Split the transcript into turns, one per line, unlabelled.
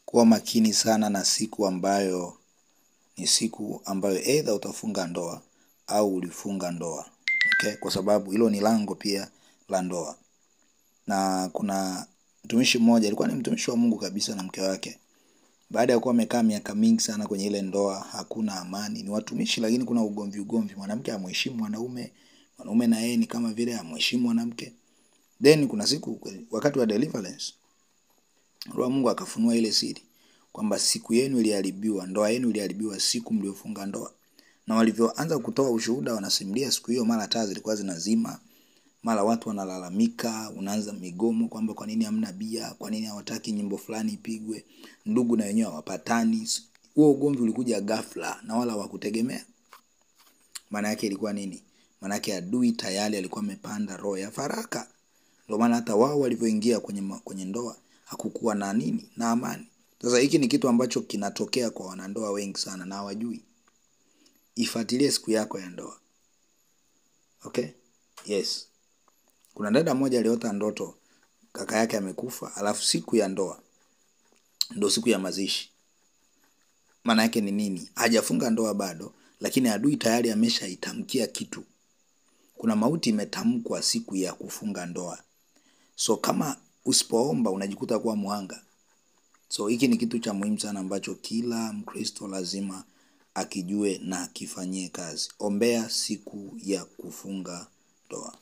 kuwa makini sana na siku ambayo ni siku ambayo either utafunga ndoa au ulifunga ndoa. Okay? Kwa sababu hilo ni lango pia la ndoa. Na kuna mtumishi mmoja, alikuwa ni mtumishi wa Mungu kabisa na mke wake. Baada ya kuwa amekaa miaka mingi sana kwenye ile ndoa, hakuna amani. Ni watumishi lakini kuna ugomvi. Mwanamke hamheshimu mwanaume, mwanaume na yeye ni kama vile hamheshimu mwanamke. Then kuna siku wakati wa deliverance, Roho wa Mungu akafunua ile siri kwamba siku yenu iliharibiwa, ndoa yenu iliharibiwa siku mliofunga ndoa. Na walivyoanza kutoa ushuhuda, wanasimulia siku hiyo mara taa zilikuwa zinazima, mara watu wanalalamika, unaanza migomo kwamba kwa nini hamna bia, kwa nini hawataki nyimbo fulani ipigwe, ndugu na wenyewe hawapatani. Huo ugomvi ulikuja ghafla na wala hawakutegemea. Maana yake ilikuwa nini? Maana yake adui tayari alikuwa amepanda roho ya faraka. Ndio maana hata wao walivyoingia kwenye ndoa hakukuwa na nini? Na amani. Sasa hiki ni kitu ambacho kinatokea kwa wanandoa wengi sana na hawajui. Ifuatilie siku yako ya ndoa. Okay? Yes. Kuna dada mmoja aliota ndoto kaka yake amekufa, alafu siku ya ndoa ndio siku ya mazishi. Maana yake ni nini? Hajafunga ndoa bado, lakini adui tayari ameshaitamkia kitu. Kuna mauti imetamkwa siku ya kufunga ndoa. So kama usipoomba unajikuta kuwa muhanga. So hiki ni kitu cha muhimu sana ambacho kila Mkristo lazima akijue na akifanyie kazi. Ombea siku ya kufunga ndoa.